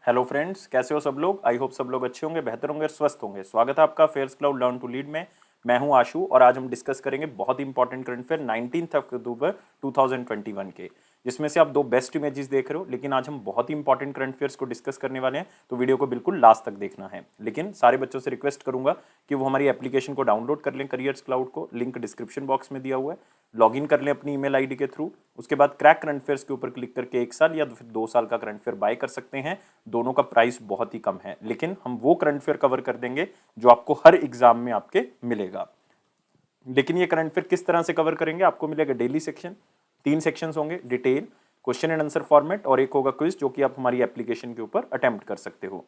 Hello friends, कैसे हो सब लोग। आई होप सब लोग अच्छे होंगे, बेहतर होंगे और स्वस्थ होंगे। स्वागत है आपका fairs cloud learn to lead में। मैं हूं आशु और आज हम डिस्कस करेंगे बहुत ही इंपॉर्टेंट करंट अफेयर 19 अक्टूबर 2021 के, जिसमें से आप दो बेस्ट इमेजेस देख रहे हो। लेकिन आज हम बहुत ही इंपॉर्टेंट करंट अफेयर्स को डिस्कस करने वाले हैं, तो वीडियो को बिल्कुल लास्ट तक देखना है। लेकिन सारे बच्चों से रिक्वेस्ट करूंगा कि वो हमारी एप्लीकेशन को डाउनलोड कर लें, करियर्स क्लाउड को, लिंक डिस्क्रिप्शन बॉक्स में दिया हुआ है। लॉगिन कर लें अपनी ईमेल आईडी के थ्रू। उसके बाद क्रैक करंट अफेयर्स के ऊपर क्लिक करके 1 साल या फिर 2 साल का करंट अफेयर बाय कर सकते हैं। दोनों का प्राइस बहुत ही कम है, लेकिन हम वो करंट अफेयर कवर कर देंगे जो आपको हर एग्जाम में आपके मिलेगा। लेकिन ये करंट अफेयर किस तरह से कवर करेंगे, आपको मिलेगा डेली सेक्शन, 3 सेक्शंस होंगे, detail, question and answer format और एक होगा क्विज, जो कि आप हमारी एप्लीकेशन के ऊपर अटेम्प्ट कर सकते हो।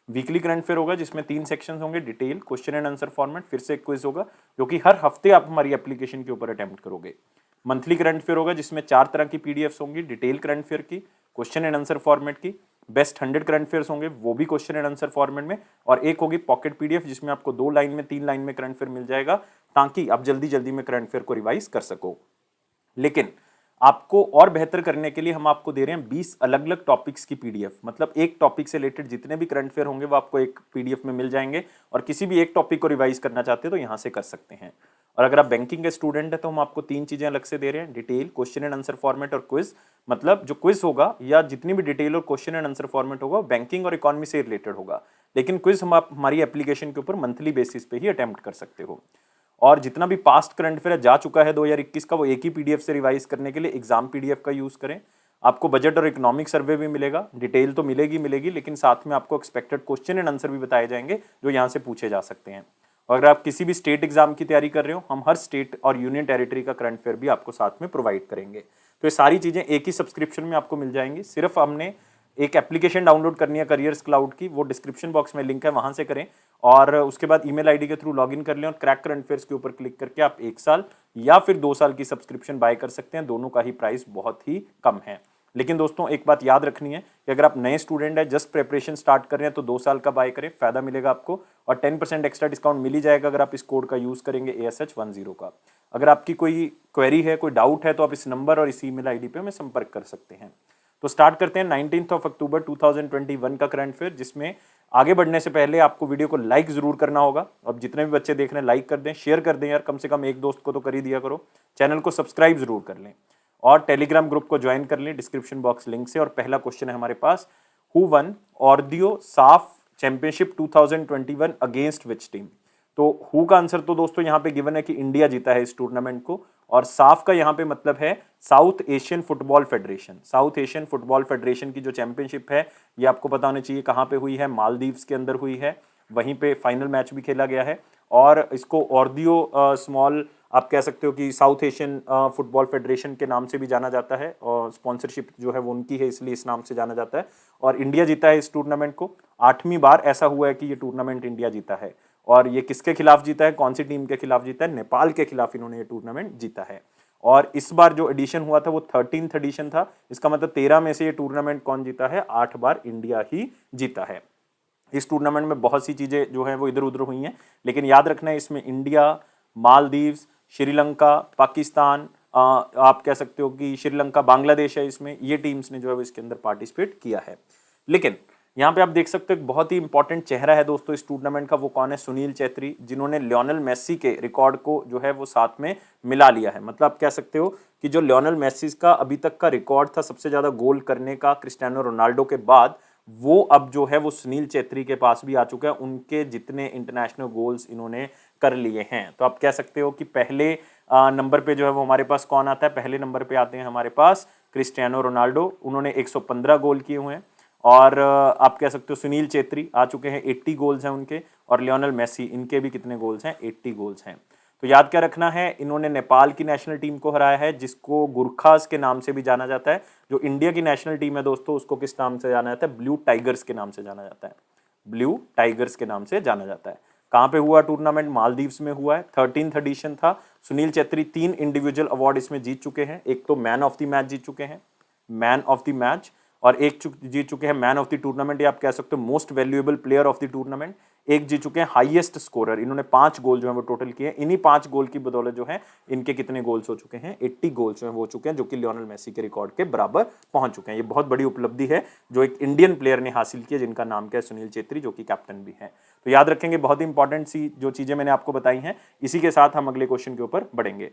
वीकली करंट अफेयर होगा जिसमें 3 सेक्शंस होंगे, detail, question and answer format, फिर से एक क्विज होगा जो कि हर हफ्ते आप हमारी एप्लीकेशन के ऊपर अटेम्प्ट करोगे। मंथली करंट अफेयर होगा जिसमें 4 तरह की पीडीएफ्स होंगी, डिटेल करंट अफेयर की, क्वेश्चन एंड आंसर फॉर्मेट की, बेस्ट 100 करंट अफेयर्स होंगे वो भी क्वेश्चन एंड आंसर फॉर्मेट में, और एक होगी पॉकेट पीडीएफ जिसमें आपको 2 लाइन में 3 लाइन में करंट अफेयर मिल जाएगा, ताकि आप जल्दी जल्दी में करंट अफेयर को रिवाइज कर सको। लेकिन आपको और बेहतर करने के लिए हम आपको दे रहे हैं 20 अलग अलग टॉपिक्स की पीडीएफ। मतलब एक टॉपिक से रिलेटेड जितने भी करंट अफेयर होंगे वो आपको एक पीडीएफ में मिल जाएंगे, और किसी भी एक टॉपिक को रिवाइज करना चाहते हैं तो यहां से कर सकते हैं। और अगर आप बैंकिंग के स्टूडेंट है तो हम आपको 3 चीजें अलग से दे रहे हैं, detail, question and answer format और क्विज। मतलब जो क्विज होगा या जितनी भी डिटेल और क्वेश्चन एंड आंसर फॉर्मेट होगा बैंकिंग और इकोनॉमी से रिलेटेड होगा, लेकिन क्विज हम आप हमारी एप्लीकेशन के ऊपर मंथली बेसिस पे ही अटेम्प्ट कर सकते हो। और जितना भी पास्ट करंट अफेयर जा चुका है 2021 का, वो एक ही पीडीएफ से रिवाइज करने के लिए एग्जाम पीडीएफ का यूज करें। आपको बजट और इकोनॉमिक सर्वे भी मिलेगा, डिटेल तो मिलेगी मिलेगी, लेकिन साथ में आपको एक्सपेक्टेड क्वेश्चन एंड आंसर भी बताए जाएंगे जो यहाँ से पूछे जा सकते हैं। और अगर आप किसी भी स्टेट एग्जाम की तैयारी कर रहे हो, हम हर स्टेट और यूनियन टेरिटरी का करंट अफेयर भी आपको साथ में प्रोवाइड करेंगे। तो ये सारी चीजें एक ही सब्सक्रिप्शन में आपको मिल जाएंगी। सिर्फ हमने एक एप्लीकेशन डाउनलोड करनी है करियर्स क्लाउड की, वो डिस्क्रिप्शन बॉक्स में लिंक है, वहां से करें। और उसके बाद ईमेल आईडी के थ्रू लॉगिन कर लें और क्रैक करंट अफेयर्स के ऊपर क्लिक करके आप 1 साल या फिर 2 साल की सब्सक्रिप्शन बाय कर सकते हैं। दोनों का ही प्राइस बहुत ही कम है। लेकिन दोस्तों एक बात याद रखनी है कि अगर आप नए स्टूडेंट है, जस्ट प्रिपरेशन स्टार्ट कर रहे हैं, तो 2 साल का बाय करें, फायदा मिलेगा आपको। और 10% एक्स्ट्रा डिस्काउंट मिल ही जाएगा अगर आप इस कोड का यूज करेंगे, ASH10 का। अगर आपकी कोई क्वेरी है, कोई डाउट है, तो आप इस नंबर और इस ईमेल आईडी पे हमें संपर्क कर सकते हैं। तो स्टार्ट करते हैं 19 अक्टूबर 2021 का करंट अफेयर, जिसमें आगे बढ़ने से पहले आपको वीडियो को लाइक जरूर करना होगा। अब जितने भी बच्चे देख रहे हैं लाइक कर दें, शेयर कर दें यार, कम से कम एक दोस्त को तो कर ही दिया करो। चैनल को सब्सक्राइब जरूर कर लें और टेलीग्राम ग्रुप को ज्वाइन कर लें डिस्क्रिप्शन बॉक्स लिंक से। और पहला क्वेश्चन है हमारे पास, हु वन ऑर्डियो साफ चैंपियनशिप 2021 अगेंस्ट विच टीम। तो हु का आंसर तो दोस्तों यहाँ पे गिवन है कि इंडिया जीता है इस टूर्नामेंट को, और साफ का यहाँ पे मतलब है south Asian football federation. South Asian football federation की जो चैंपियनशिप है, ये आपको पता होना चाहिए कहाँ पे हुई है, मालदीव्स के अंदर हुई है। वहीं पे फाइनल मैच भी खेला गया है, और इसको ऑर्डियो स्मॉल आप कह सकते हो कि साउथ एशियन फुटबॉल फेडरेशन के नाम से भी जाना जाता है, और स्पॉन्सरशिप जो है वो उनकी है, इसलिए इस नाम से जाना जाता है। और इंडिया जीता है इस टूर्नामेंट को। 8वीं बार ऐसा हुआ है कि ये टूर्नामेंट इंडिया जीता है। और ये किसके खिलाफ जीता है, कौन सी टीम के खिलाफ जीता है? नेपाल के खिलाफ इन्होंने ये टूर्नामेंट जीता है। और इस बार जो एडिशन हुआ था वो 13th एडिशन था। इसका मतलब 13 में से ये टूर्नामेंट कौन जीता है? 8 बार इंडिया ही जीता है। इस टूर्नामेंट में बहुत सी चीजें जो है वो इधर उधर हुई हैं, लेकिन याद रखना है इसमें इंडिया, मालदीव्स, श्रीलंका, पाकिस्तान, आप कह सकते हो कि श्रीलंका, बांग्लादेश है इसमें, ये टीम्स ने जो है वो इसके अंदर पार्टिसिपेट किया है। लेकिन यहाँ पे आप देख सकते हो एक बहुत ही इंपॉर्टेंट चेहरा है दोस्तों इस टूर्नामेंट का। वो कौन है? सुनील चेत्री, जिन्होंने लियोनेल मेसी के रिकॉर्ड को जो है वो साथ में मिला लिया है। मतलब आप कह सकते हो कि जो लियोनेल मेसी का अभी तक का रिकॉर्ड था सबसे ज्यादा गोल करने का क्रिस्टियानो रोनाल्डो के बाद, वो अब जो है वो सुनील चेत्री के पास भी आ चुका है। उनके जितने इंटरनेशनल गोल्स इन्होंने कर लिए हैं, तो आप कह सकते हो कि पहले नंबर पे जो है वो हमारे पास कौन आता है? पहले नंबर पे आते हैं हमारे पास क्रिस्टियानो रोनाल्डो, उन्होंने 115 गोल किए हुए हैं। और आप कह सकते हो सुनील चेत्री आ चुके हैं, 80 गोल्स हैं उनके। और लियोनेल मेसी, इनके भी कितने गोल्स हैं? 80 गोल्स हैं। तो याद क्या रखना है, इन्होंने नेपाल की नेशनल टीम को हराया है, जिसको गुरखास के नाम से भी जाना जाता है। जो इंडिया की नेशनल टीम है दोस्तों, उसको किस नाम से जाना जाता है? ब्लू टाइगर्स के नाम से जाना जाता है। ब्लू टाइगर्स के नाम से जाना जाता है। कहां पे हुआ टूर्नामेंट? मालदीव्स में हुआ है। 13th एडिशन था। सुनील चेत्री 3 इंडिविजुअल अवार्ड इसमें जीत चुके हैं। एक तो मैन ऑफ द मैच जीत चुके हैं, मैन ऑफ द मैच, और एक जीत चुके हैं मैन ऑफ द टूर्नामेंट, या आप कह सकते हो most valuable player of the tournament. एक जीत चुके हैं हाईएस्ट स्कोरर, इन्होंने 5 गोल जो है वो टोटल किए। इन्हीं 5 गोल की बदौलत जो है इनके कितने गोल्स हो चुके हैं, 80 गोल्स जो है वो हो चुके हैं, जो कि लियोनेल मेसी के रिकॉर्ड के बराबर पहुंच चुके हैं। ये बहुत बड़ी उपलब्धि है जो एक इंडियन प्लेयर ने हासिल की है, जिनका नाम क्या है, सुनील चेत्री, जो कि कैप्टन भी है। तो याद रखेंगे, बहुत ही इंपॉर्टेंट सी जो चीजें मैंने आपको बताई हैं। इसी के साथ हम अगले क्वेश्चन के ऊपर बढ़ेंगे।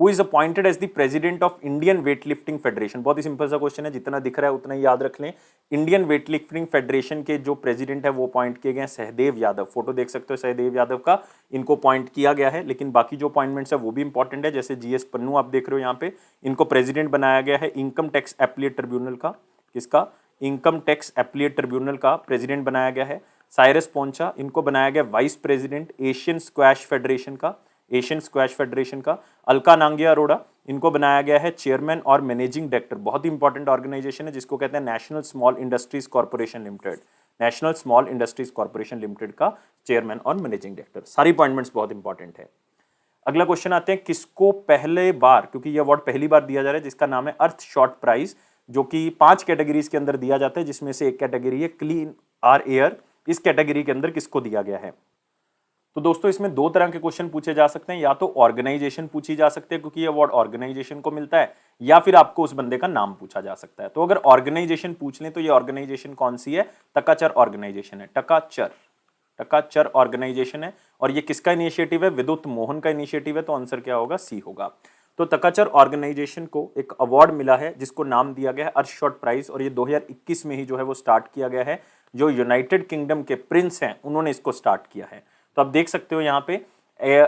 Who is appointed as the president of Indian weightlifting federation? बहुत ही सिंपल सा क्वेश्चन है, जितना दिख रहा है उतना ही याद रख लें। इंडियन वेटलिफ्टिंग फेडरेशन के जो प्रेसिडेंट है वो अपॉइंट किए गए हैं सहदेव यादव। फोटो देख सकते हो सहदेव यादव का, इनको अपॉइंट किया गया है। लेकिन बाकी जो अपॉइंटमेंट्स है वो भी इंपॉर्टेंट है, जैसे जीएस पन्नू आप देख रहे हो यहाँ पे, इनको प्रेसिडेंट बनाया गया है इनकम टैक्स एप्लीट ट्रिब्यूनल का। किसका? इनकम टैक्स एप्लीट ट्रिब्यूनल का प्रेसिडेंट बनाया गया है। साइरस पोंचा, इनको बनाया गया vice president Asian squash federation का, एशियन स्क्वैश फेडरेशन का। अलका नांगिया अरोड़ा, इनको बनाया गया है चेयरमैन और मैनेजिंग डायरेक्टर। बहुत ही इंपॉर्टेंट ऑर्गेनाइजेशन है जिसको कहते हैं national small industries corporation limited. National small industries corporation limited का चेयरमैन और मैनेजिंग डायरेक्टर। सारी अपॉइंटमेंट्स बहुत इंपॉर्टेंट है। अगला क्वेश्चन आते हैं, किसको पहले बार, क्योंकि ये अवार्ड पहली बार दिया जा रहा है, जिसका नाम है अर्थ शॉट प्राइज, जो कि 5 कैटेगरीज के अंदर दिया जाता है, जिसमें से एक कैटेगरी है क्लीन आर एयर। इस कैटेगरी के अंदर किसको दिया गया है? तो दोस्तों इसमें 2 तरह के क्वेश्चन पूछे जा सकते हैं, या तो ऑर्गेनाइजेशन पूछी जा सकते हैं क्योंकि ये अवार्ड ऑर्गेनाइजेशन को मिलता है, या फिर आपको उस बंदे का नाम पूछा जा सकता है। तो अगर ऑर्गेनाइजेशन पूछ लें तो ये ऑर्गेनाइजेशन कौन सी है? टकाचर ऑर्गेनाइजेशन है। टकाचर ऑर्गेनाइजेशन है। और ये किसका इनिशिएटिव है? विद्युत मोहन का इनिशिएटिव है। तो आंसर क्या होगा? सी होगा। तो टकाचर ऑर्गेनाइजेशन को एक अवार्ड मिला है जिसको नाम दिया गया है अर्थशॉट प्राइज, और ये 2021 में ही जो है वो स्टार्ट किया गया है। जो यूनाइटेड किंगडम के प्रिंस हैं उन्होंने इसको स्टार्ट किया है। तो आप देख सकते हो यहाँ पे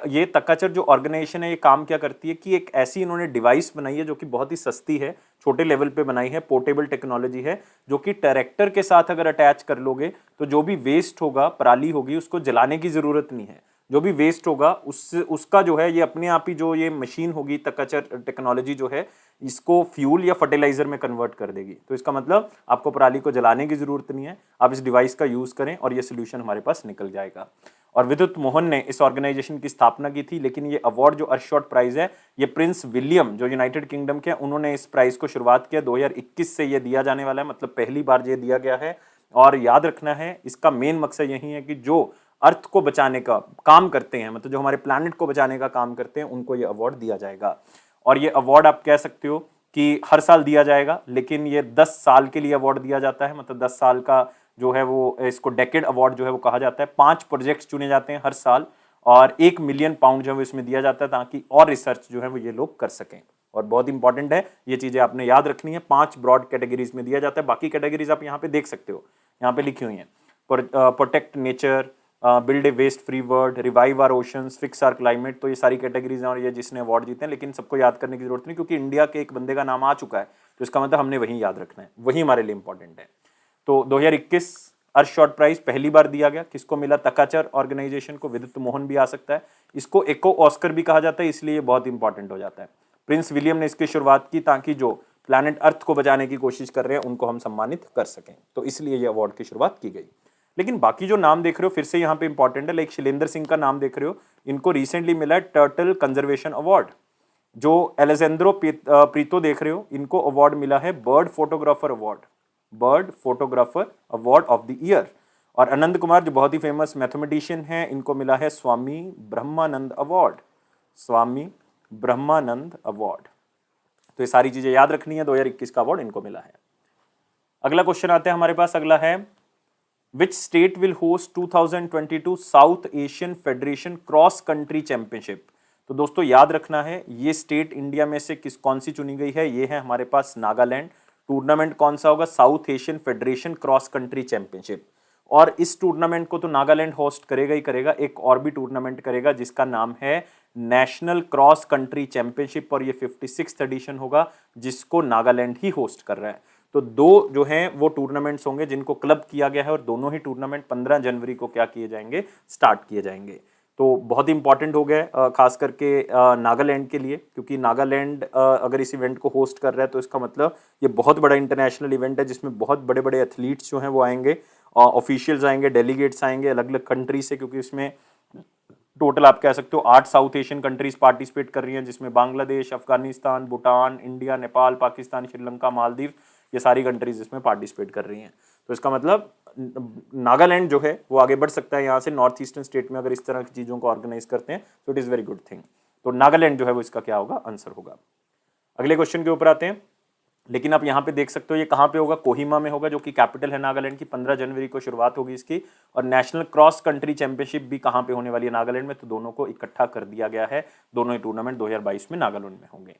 ये टकाचर जो ऑर्गेनाइजेशन है ये काम क्या करती है कि एक ऐसी इन्होंने डिवाइस बनाई है जो कि बहुत ही सस्ती है, छोटे लेवल पे बनाई है, पोर्टेबल टेक्नोलॉजी है, जो कि ट्रैक्टर के साथ अगर अटैच कर लोगे तो जो भी वेस्ट होगा, पराली होगी, उसको जलाने की जरूरत नहीं है। जो भी वेस्ट होगा उसका जो है ये अपने आप ही, जो ये मशीन होगी टकाचर टेक्नोलॉजी जो है, इसको फ्यूल या फर्टिलाइजर में कन्वर्ट कर देगी। तो इसका मतलब आपको पराली को जलाने की जरूरत नहीं है, आप इस डिवाइस का यूज करें और ये सोल्यूशन हमारे पास निकल जाएगा। और विद्युत मोहन ने इस ऑर्गेनाइजेशन की स्थापना की थी, लेकिन ये अवार्ड जो अर्थशॉट प्राइज है ये प्रिंस विलियम जो यूनाइटेड किंगडम के, उन्होंने इस प्राइज को शुरुआत किया। 2021 से ये दिया जाने वाला है, मतलब पहली बार ये दिया गया है। और याद रखना है इसका मेन मकसद यही है कि जो अर्थ को बचाने का काम करते हैं, मतलब जो हमारे प्लैनेट को बचाने का काम करते हैं, उनको ये अवार्ड दिया जाएगा। और ये अवार्ड आप कह सकते हो कि हर साल दिया जाएगा, लेकिन ये 10 साल के लिए अवार्ड दिया जाता है, मतलब 10 साल का जो है वो, इसको डेकेड अवार्ड जो है वो कहा जाता है। 5 प्रोजेक्ट्स चुने जाते हैं हर साल, और 1 मिलियन पाउंड जो है इसमें दिया जाता है, ताकि और रिसर्च जो है वो ये लोग कर सकें। और बहुत इंपॉर्टेंट है, ये चीजें आपने याद रखनी है। 5 ब्रॉड कैटेगरीज में दिया जाता है। बाकी कैटेगरीज आप यहाँ पे देख सकते हो, यहाँ पे लिखी हुई हैं। Protect nature, build a waste free world, revive our oceans, fix our climate. तो ये सारी कैटेगरीज हैं और ये जिसने अवार्ड जीते हैं, लेकिन सबको याद करने की जरूरत नहीं, क्योंकि इंडिया के एक बंदे का नाम आ चुका है, तो इसका मतलब हमने वही याद रखना है, वही हमारे लिए इंपॉर्टेंट है। तो 2021 अर्थशॉट प्राइज पहली बार दिया गया, किसको मिला? टकाचर ऑर्गेनाइजेशन को। विद्युत मोहन भी आ सकता है, इसको एको ऑस्कर भी कहा जाता है, इसलिए बहुत इंपॉर्टेंट हो जाता है। प्रिंस विलियम ने इसकी शुरुआत की ताकि जो प्लैनेट अर्थ को बचाने की कोशिश कर रहे हैं उनको हम सम्मानित कर सकें, तो इसलिए ये अवार्ड की शुरुआत की गई। लेकिन बाकी जो नाम देख रहे हो फिर से यहाँ पे इंपॉर्टेंट है, लाइक शैलेंद्र सिंह का नाम देख रहे हो, इनको रिसेंटली मिला है टर्टल कंजर्वेशन अवार्ड। जो एलेजेंद्रो प्रीतो देख रहे हो, इनको अवार्ड मिला है bird photographer award, bird photographer award of the year. और आनंद कुमार जो बहुत ही फेमस मैथमेटिशियन हैं, इनको मिला है स्वामी ब्रह्मानंद अवार्ड, स्वामी ब्रह्मानंद अवार्ड। तो ये सारी चीजें याद रखनी है, 2021 का अवार्ड इनको मिला है। अगला क्वेश्चन आते हैं हमारे पास, अगला है which state will host 2022 south Asian federation cross country championship. तो दोस्तों याद रखना है, ये स्टेट इंडिया में से कौन सी चुनी गई है? ये है हमारे पास नागालैंड। टूर्नामेंट कौन सा होगा? South Asian federation cross country championship. और इस टूर्नामेंट को तो नागालैंड होस्ट करेगा ही करेगा, एक और भी टूर्नामेंट करेगा जिसका नाम है नेशनल क्रॉस कंट्री चैंपियनशिप, और ये 56th एडिशन होगा जिसको नागालैंड ही होस्ट कर रहा है। तो 2 जो हैं वो टूर्नामेंट्स होंगे जिनको क्लब किया गया है, और दोनों ही टूर्नामेंट 15 जनवरी को क्या किए जाएंगे? स्टार्ट किए जाएंगे। तो बहुत इंपॉर्टेंट हो गया खास करके नागालैंड के लिए, क्योंकि नागालैंड अगर इस इवेंट को होस्ट कर रहा है तो इसका मतलब ये बहुत बड़ा इंटरनेशनल इवेंट है, जिसमें बहुत बड़े बड़े एथलीट्स जो हैं वो आएंगे, ऑफिशियल्स आएंगे, डेलीगेट्स आएंगे अलग अलग कंट्री से, क्योंकि इसमें टोटल आप कह सकते हो 8 साउथ एशियन कंट्रीज पार्टिसिपेट कर रही हैं, जिसमें बांग्लादेश, अफगानिस्तान, भूटान, इंडिया, नेपाल, पाकिस्तान, श्रीलंका, मालदीव, ये सारी कंट्रीज इसमें पार्टिसिपेट कर रही हैं। तो इसका मतलब नागालैंड जो है वो आगे बढ़ सकता है यहाँ से, नॉर्थ ईस्टर्न स्टेट में अगर इस तरह की चीज़ों को ऑर्गेनाइज करते हैं तो it is very good thing. तो नागालैंड जो है वो इसका क्या होगा, आंसर होगा। अगले क्वेश्चन के ऊपर आते हैं। लेकिन आप यहाँ पे देख सकते हो ये कहाँ पे होगा, कोहिमा में होगा, जो कि कैपिटल है नागालैंड की। 15 जनवरी को शुरुआत होगी इसकी। और नेशनल क्रॉस कंट्री चैंपियनशिप भी कहाँ पे होने वाली है, नागालैंड में। तो दोनों को इकट्ठा कर दिया गया है, दोनों ही टूर्नामेंट 2022 में नागालैंड में होंगे।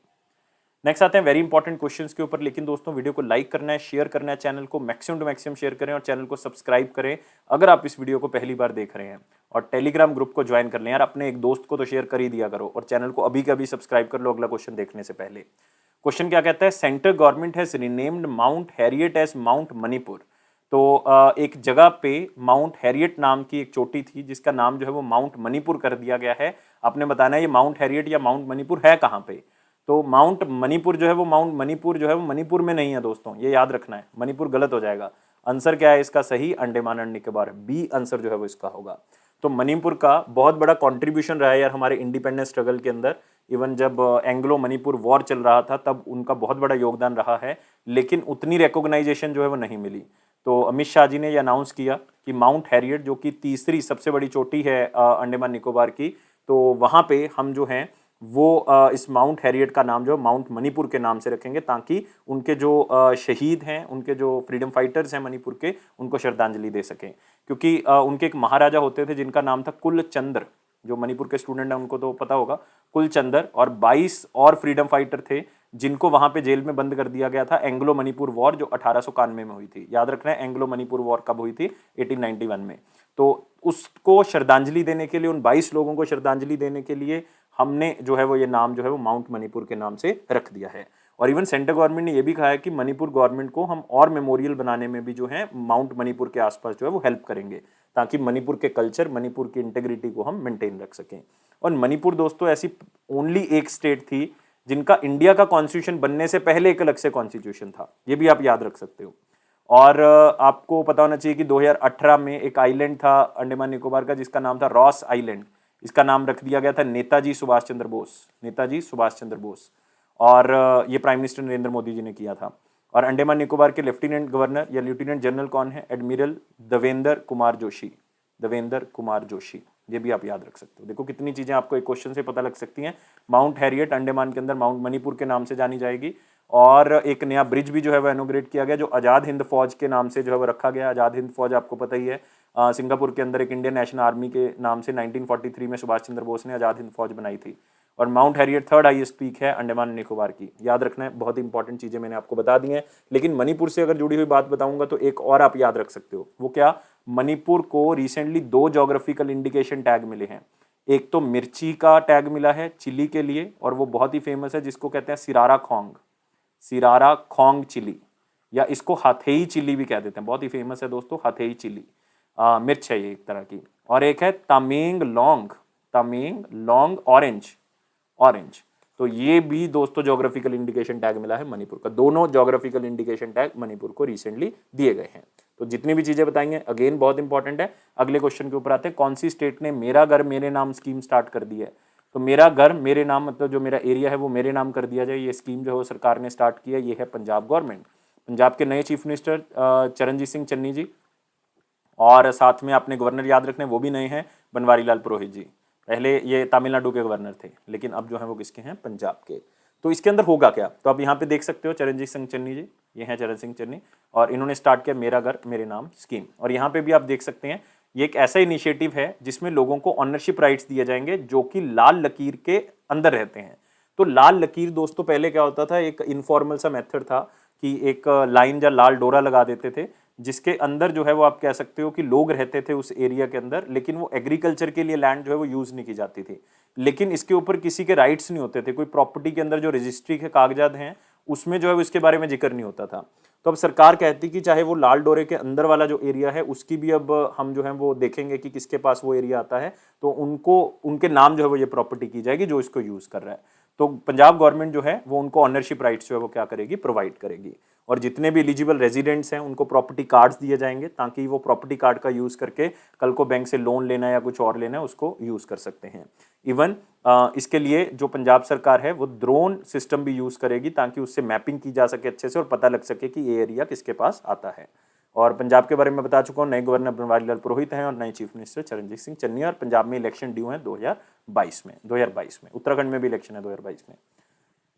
नेक्स्ट आते हैं वेरी इंपॉर्टेंट क्वेश्चंस के ऊपर। लेकिन दोस्तों वीडियो को लाइक करना है, शेयर करना है, चैनल को मैक्सिमम टू मैक्सिमम शेयर करें और चैनल को सब्सक्राइब करें अगर आप इस वीडियो को पहली बार देख रहे हैं। और टेलीग्राम ग्रुप को ज्वाइन कर लें यार, अपने एक दोस्त को तो शेयर कर ही दिया करो, और चैनल को अभी के अभी सब्सक्राइब कर लो अगला क्वेश्चन देखने से पहले। क्वेश्चन क्या कहता है, central government has renamed Mount Harriet as Mount Manipur. तो एक जगह पे माउंट हैरियट नाम की एक चोटी थी जिसका नाम जो है वो माउंट मणिपुर कर दिया गया है। आपने बताना है ये माउंट हैरियट या माउंट मणिपुर है कहाँ पे। तो माउंट मणिपुर जो है वो, माउंट मणिपुर जो है वो मणिपुर में नहीं है दोस्तों, ये याद रखना है, मणिपुर गलत हो जाएगा। आंसर क्या है इसका सही, Andaman and Nicobar, B answer जो है वो इसका होगा। तो मणिपुर का बहुत बड़ा कंट्रीब्यूशन रहा है यार हमारे इंडिपेंडेंस स्ट्रगल के अंदर। इवन जब एंग्लो मणिपुर वॉर चल रहा था तब उनका बहुत बड़ा योगदान रहा है, लेकिन उतनी रिकॉग्नाइजेशन जो है वो नहीं मिली। तो अमित शाह जी ने यह अनाउंस किया कि माउंट हैरियट जो कि तीसरी सबसे बड़ी चोटी है अंडमान निकोबार की, तो वहाँ पे हम जो हैं वो इस माउंट हैरियट का नाम जो माउंट मणिपुर के नाम से रखेंगे, ताकि उनके जो शहीद हैं, उनके जो फ्रीडम फाइटर्स हैं मणिपुर के, उनको श्रद्धांजलि दे सकें। क्योंकि उनके एक महाराजा होते थे जिनका नाम था कुलचंद्र। जो मणिपुर के स्टूडेंट हैं उनको तो पता होगा, कुलचंद्र। और 22 और फ्रीडम फाइटर थे जिनको वहां पे जेल में बंद कर दिया गया था एंग्लो मणिपुर वॉर जो 1891 में हुई थी। याद रखना है एंग्लो मणिपुर वॉर कब हुई थी, 1891 में। तो उसको श्रद्धांजलि देने के लिए, उन 22 लोगों को श्रद्धांजलि देने के लिए हमने जो है वो ये नाम जो है वो माउंट मणिपुर के नाम से रख दिया है। और इवन सेंट्रल गवर्नमेंट ने ये भी कहा है कि मणिपुर गवर्नमेंट को हम और मेमोरियल बनाने में भी जो है माउंट मणिपुर के आसपास जो है वो हेल्प करेंगे, ताकि मणिपुर के कल्चर, मणिपुर की इंटेग्रिटी को हम मेंटेन रख सकें। और मणिपुर दोस्तों ऐसी ओनली एक स्टेट थी जिनका इंडिया का कॉन्स्टिट्यूशन बनने से पहले एक अलग से कॉन्स्टिट्यूशन था, ये भी आप याद रख सकते हो। और आपको पता होना चाहिए कि 2018 में एक आइलैंड था अंडमान निकोबार का जिसका नाम था रॉस आइलैंड। इसका नाम रख दिया गया था नेताजी सुभाष चंद्र बोस, नेताजी सुभाष चंद्र बोस। और ये प्राइम मिनिस्टर नरेंद्र मोदी जी ने किया था। और अंडमान निकोबार के लेफ्टिनेंट गवर्नर या लेफ्टिनेंट जनरल कौन है, एडमिरल देवेंद्र कुमार जोशी, देवेंद्र कुमार जोशी। ये भी आप याद रख सकते हो। देखो कितनी चीजें आपको एक क्वेश्चन से पता लग सकती हैं। माउंट हैरियट अंडमान के अंदर माउंट मणिपुर के नाम से जानी जाएगी। और एक नया ब्रिज भी जो है वो इनॉग्रेट किया गया जो आजाद हिंद फौज के नाम से जो है वो रखा गया। आजाद हिंद फौज आपको पता ही है, सिंगापुर के अंदर एक इंडियन नेशनल आर्मी के नाम से 1943 में सुभाष चंद्र बोस ने आजाद हिंद फौज बनाई थी। और mount Harriet 3rd highest peak है अंडमान निकोबार की, याद रखना है। बहुत इंपॉर्टेंट चीजें मैंने आपको बता दी हैं। लेकिन मणिपुर से अगर जुड़ी हुई बात बताऊंगा तो एक और आप याद रख सकते हो, वो क्या, मणिपुर को रिसेंटली 2 ज्योग्राफिकल इंडिकेशन टैग मिले हैं। एक तो मिर्ची का टैग मिला है चिली के लिए, और वो बहुत ही फेमस है जिसको कहते हैं सिरारा खोंग, सिरारा खोंग चिली, या इसको हाथेई चिली भी कह देते हैं। बहुत ही फेमस है दोस्तों हाथेई चिली, मिर्च है ये एक तरह की। और एक है तमेंग लॉन्ग, तमेंग लॉन्ग ऑरेंज, ऑरेंज। तो ये भी दोस्तों ज्योग्राफिकल इंडिकेशन टैग मिला है मणिपुर का। दोनों ज्योग्राफिकल इंडिकेशन टैग मणिपुर को रिसेंटली दिए गए हैं। तो जितनी भी चीजें बताएंगे अगेन बहुत इंपॉर्टेंट है। अगले क्वेश्चन के ऊपर आते हैं, कौन सी स्टेट ने मेरा घर मेरे नाम स्कीम स्टार्ट कर दी है। तो मेरा घर मेरे नाम मतलब जो मेरा एरिया है वो मेरे नाम कर दिया जाए, ये स्कीम जो है सरकार ने स्टार्ट की है। ये है पंजाब गवर्नमेंट। पंजाब के नए चीफ मिनिस्टर चरणजीत सिंह चन्नी जी, और साथ में आपने गवर्नर याद रखने वो भी नए हैं, बनवारी लाल पुरोहित जी। पहले ये तमिलनाडु के गवर्नर थे, लेकिन अब जो है वो किसके हैं, पंजाब के। तो इसके अंदर होगा क्या, तो आप यहाँ पे देख सकते हो चरणजीत सिंह चन्नी जी, ये हैं चरण सिंह चन्नी, और इन्होंने स्टार्ट किया मेरा घर मेरे नाम स्कीम। और यहाँ पे भी आप देख सकते हैं ये एक ऐसा इनिशिएटिव है जिसमें लोगों को ऑनरशिप राइट्स दिए जाएंगे जो कि लाल लकीर के अंदर रहते हैं। तो लाल लकीर दोस्तों पहले क्या होता था, एक इनफॉर्मल सा मेथड था कि एक लाइन या लाल डोरा लगा देते थे जिसके अंदर जो है वो आप कह सकते हो कि लोग रहते थे उस एरिया के अंदर, लेकिन वो एग्रीकल्चर के लिए लैंड जो है वो यूज नहीं की जाती थी। लेकिन इसके ऊपर किसी के राइट्स नहीं होते थे, कोई प्रॉपर्टी के अंदर जो रजिस्ट्री के कागजात हैं उसमें जो है वो इसके बारे में जिक्र नहीं होता था। तो अब सरकार कहती कि चाहे वो लाल डोरे के अंदर वाला जो एरिया है उसकी भी अब हम जो है वो देखेंगे कि किसके पास वो एरिया आता है, तो उनको उनके नाम जो है वो ये प्रॉपर्टी की जाएगी जो इसको यूज कर रहा है। तो पंजाब गवर्नमेंट जो है वो उनको ऑनरशिप राइट्स जो है वो क्या करेगी, प्रोवाइड करेगी। और जितने भी एलिजिबल रेजिडेंट्स हैं उनको प्रॉपर्टी कार्ड्स दिए जाएंगे, ताकि वो प्रॉपर्टी कार्ड का यूज करके कल को बैंक से लोन लेना या कुछ और लेना है उसको यूज कर सकते हैं। इवन इसके लिए जो पंजाब सरकार है वो ड्रोन सिस्टम भी यूज करेगी, ताकि उससे मैपिंग की जा सके अच्छे से और पता लग सके कि ये एरिया किसके पास आता है। और पंजाब के बारे में बता चुका हूँ, नए गवर्नर बनवारी लाल पुरोहित हैं और नए चीफ मिनिस्टर चरणजीत सिंह चन्नी, और पंजाब में इलेक्शन ड्यू है 2022 में। उत्तराखंड में भी इलेक्शन है 2022 में।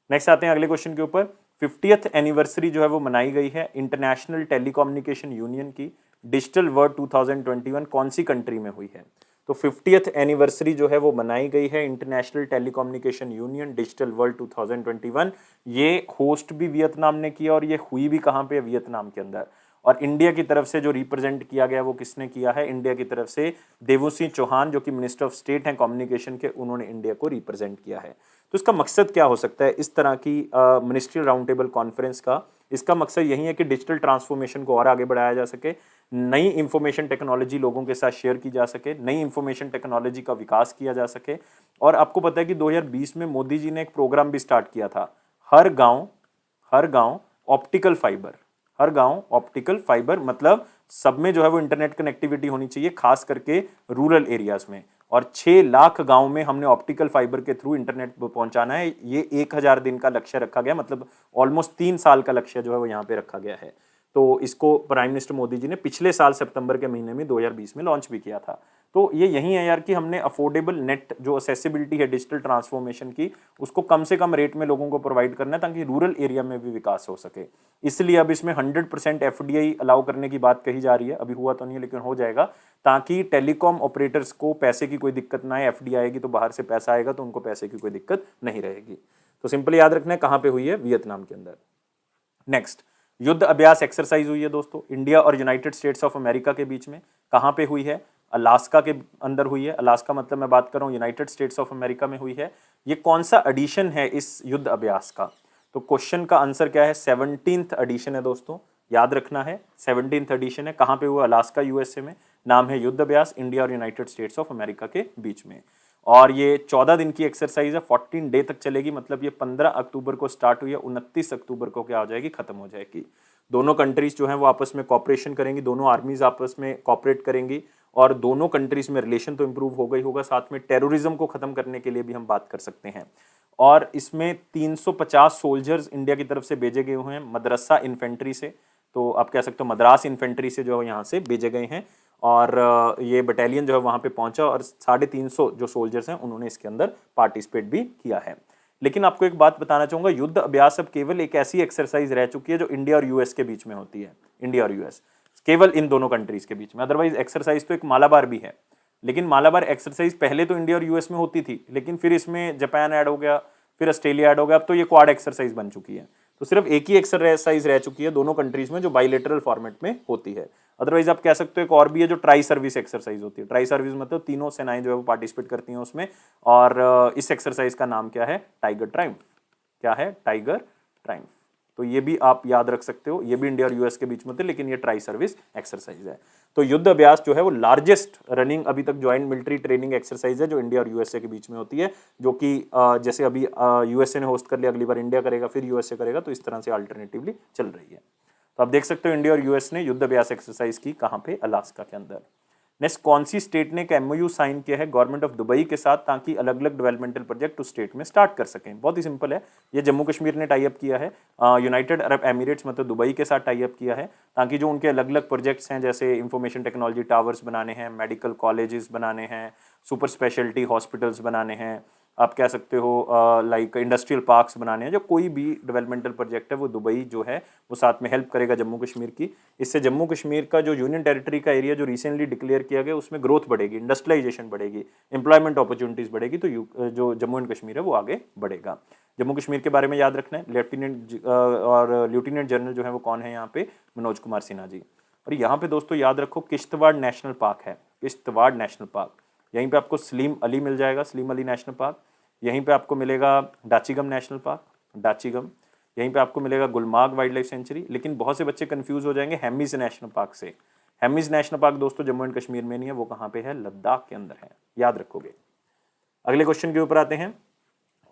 नेक्स्ट आते हैं अगले क्वेश्चन के ऊपर। 50th एनिवर्सरी जो है वो मनाई गई है इंटरनेशनल टेलीकम्युनिकेशन यूनियन की डिजिटल वर्ल्ड 2021 कौन सी कंट्री में हुई है? तो 50th एनिवर्सरी जो है वो मनाई गई है international telecommunication union digital world 2021। ये होस्ट भी वियतनाम ने किया और ये हुई भी कहाँ पे? वियतनाम के अंदर। और इंडिया की तरफ से जो रिप्रेजेंट किया गया वो किसने किया है? इंडिया की तरफ से देवुसिंह चौहान जो कि मिनिस्टर ऑफ स्टेट हैं कम्युनिकेशन के, उन्होंने इंडिया को रिप्रेजेंट किया है। तो इसका मकसद क्या हो सकता है इस तरह की मिनिस्ट्रियल राउंड टेबल कॉन्फ्रेंस का? इसका मकसद यही है कि डिजिटल ट्रांसफॉर्मेशन को और आगे बढ़ाया जा सके, नई इंफॉर्मेशन टेक्नोलॉजी लोगों के साथ शेयर की जा सके, नई इंफॉर्मेशन टेक्नोलॉजी का विकास किया जा सके। और आपको पता है कि 2020 में मोदी जी ने एक प्रोग्राम भी स्टार्ट किया था, हर गांव ऑप्टिकल फाइबर। हर गांव ऑप्टिकल फाइबर मतलब सब में जो है वो इंटरनेट कनेक्टिविटी होनी चाहिए, खास करके रूरल एरियाज में। और 6 लाख गांव में हमने ऑप्टिकल फाइबर के थ्रू इंटरनेट पहुंचाना है। ये 1000 दिन का लक्ष्य रखा गया, मतलब ऑलमोस्ट 3 साल का लक्ष्य जो है वो यहाँ पे रखा गया है। तो इसको प्राइम मिनिस्टर मोदी जी ने पिछले साल सितंबर के महीने में 2020 में लॉन्च भी किया था। तो ये यही है यार कि हमने अफोर्डेबल नेट जो असेसिबिलिटी है डिजिटल ट्रांसफॉर्मेशन की, उसको कम से कम रेट में लोगों को प्रोवाइड करना है, ताकि रूरल एरिया में भी विकास हो सके। इसलिए अब इसमें 100% एफडीआई अलाउ करने की बात कही जा रही है। अभी हुआ तो नहीं है लेकिन हो जाएगा, ताकि टेलीकॉम ऑपरेटर्स को पैसे की कोई दिक्कत ना आए। एफडीआई आएगी तो बाहर से पैसा आएगा, तो उनको पैसे की कोई दिक्कत नहीं रहेगी। तो सिंपल याद रखना है कहां पे हुई है? वियतनाम के अंदर। नेक्स्ट, युद्ध अभ्यास एक्सरसाइज हुई है दोस्तों इंडिया और यूनाइटेड स्टेट्स ऑफ अमेरिका के बीच में। कहां पे हुई है? अलास्का के अंदर हुई है। अलास्का मतलब मैं बात कर रहा हूं यूनाइटेड स्टेट्स ऑफ अमेरिका में हुई है। ये कौन सा एडिशन है इस युद्ध अभ्यास का? तो क्वेश्चन का आंसर क्या है? 17th एडिशन है दोस्तों, याद रखना है 17th एडिशन है। कहां पे हुआ? अलास्का यूएसए में। नाम है युद्ध अभ्यास इंडिया और यूनाइटेड स्टेट्स ऑफ अमेरिका के बीच में। और ये 14 दिन की एक्सरसाइज है, 14 डे तक चलेगी। मतलब ये 15 अक्टूबर को स्टार्ट हुई है, 29 अक्टूबर को क्या हो जाएगी? खत्म हो जाएगी। दोनों कंट्रीज जो हैं वो आपस में कॉपरेशन करेंगी, दोनों आर्मीज आपस में कॉपरेट करेंगी, और दोनों कंट्रीज में रिलेशन तो इंप्रूव हो गई होगा, साथ में टेररिज्म को खत्म करने के लिए भी हम बात कर सकते हैं। और इसमें 350 सोल्जर्स इंडिया की तरफ से भेजे गए हुए हैं मदरसा इन्फेंट्री से। तो आप कह सकते हो मद्रास इन्फेंट्री से जो है यहाँ से भेजे गए हैं। और ये बटालियन जो है वहाँ पे पहुंचा और 350 जो सोल्जर्स हैं उन्होंने इसके अंदर पार्टिसिपेट भी किया है। लेकिन आपको एक बात बताना चाहूंगा, युद्ध अभ्यास अब केवल एक ऐसी एक्सरसाइज रह चुकी है जो इंडिया और यूएस के बीच में होती है। इंडिया और यूएस केवल इन दोनों कंट्रीज के बीच में। अदरवाइज एक्सरसाइज तो एक मालाबार भी है, लेकिन मालाबार एक्सरसाइज पहले तो इंडिया और यूएस में होती थी, लेकिन फिर इसमें जापान ऐड हो गया, फिर ऑस्ट्रेलिया ऐड हो गया, अब तो ये क्वाड एक्सरसाइज बन चुकी है। तो सिर्फ एक ही एक्सरसाइज रह चुकी है दोनों कंट्रीज में जो बाइलेटरल फॉर्मेट में होती है। अदरवाइज आप कह सकते हो एक और भी है जो ट्राई सर्विस एक्सरसाइज होती है। ट्राई सर्विस मतलब तीनों सेनाएं जो है वो पार्टिसिपेट करती हैं उसमें। और इस एक्सरसाइज का नाम क्या है? Tiger Triumph. क्या है? Tiger Triumph. तो ये भी आप याद रख सकते हो, ये भी इंडिया और यूएस के बीच में थे, लेकिन ये ट्राई सर्विस एक्सरसाइज है। तो युद्ध अभ्यास जो है वो लार्जेस्ट रनिंग अभी तक ज्वाइंट मिलिट्री ट्रेनिंग एक्सरसाइज है जो इंडिया और यूएसए के बीच में होती है, जो कि जैसे अभी यूएसए ने होस्ट कर लिया, अगली बार इंडिया करेगा, फिर यूएसए करेगा, तो इस तरह से अल्टरनेटिवली चल रही है। तो आप देख सकते हो इंडिया और यूएस ने युद्ध अभ्यास एक्सरसाइज की कहां पे? अलास्का के अंदर। नेक्स्ट, कौन सी स्टेट ने एक एमओयू साइन किया है गवर्नमेंट ऑफ दुबई के साथ, ताकि अलग अलग डेवलपमेंटल प्रोजेक्ट उस स्टेट में स्टार्ट कर सकें? बहुत ही सिंपल है, ये जम्मू कश्मीर ने टाई अप किया है यूनाइटेड अरब एमिरेट्स मतलब दुबई के साथ टाई अप किया है, ताकि जो उनके अलग अलग प्रोजेक्ट्स हैं जैसे इंफॉर्मेशन टेक्नोलॉजी टावर्स बनाने हैं, मेडिकल कॉलेजेस बनाने हैं, सुपर स्पेशलिटी हॉस्पिटल्स बनाने हैं, आप कह सकते हो लाइक इंडस्ट्रियल पार्क्स बनाने हैं, जो कोई भी डेवलपमेंटल प्रोजेक्ट है वो दुबई जो है वो साथ में हेल्प करेगा जम्मू कश्मीर की। इससे जम्मू कश्मीर का जो यूनियन टेरिटरी का एरिया जो रिसेंटली डिक्लेयर किया गया उसमें ग्रोथ बढ़ेगी, इंडस्ट्रियलाइजेशन बढ़ेगी, एम्प्लॉयमेंट अपॉर्चुनिटीज बढ़ेगी, तो जो जम्मू एंड कश्मीर है वो आगे बढ़ेगा। जम्मू कश्मीर के बारे में याद रखना है, लेफ्टिनेंट जनरल जो है वो कौन है यहाँ पे? मनोज कुमार सिन्हा जी। और यहाँ पे दोस्तों याद रखो किश्तवाड़ नेशनल पार्क है, किश्तवाड़ नेशनल पार्क। यहीं पे आपको सलीम अली मिल जाएगा, सलीम अली नेशनल पार्क। यहीं पे आपको मिलेगा डाचीगम नेशनल पार्क, डाचीगम। यहीं पे आपको मिलेगा गुलमार्ग वाइल्ड लाइफ सेंचुरी। लेकिन बहुत से बच्चे कंफ्यूज हो जाएंगे हेमिस नेशनल पार्क से। हेमिस नेशनल पार्क दोस्तों जम्मू एंड कश्मीर में नहीं है, वो कहाँ पे है? लद्दाख के अंदर है, याद रखोगे। अगले क्वेश्चन के ऊपर आते हैं।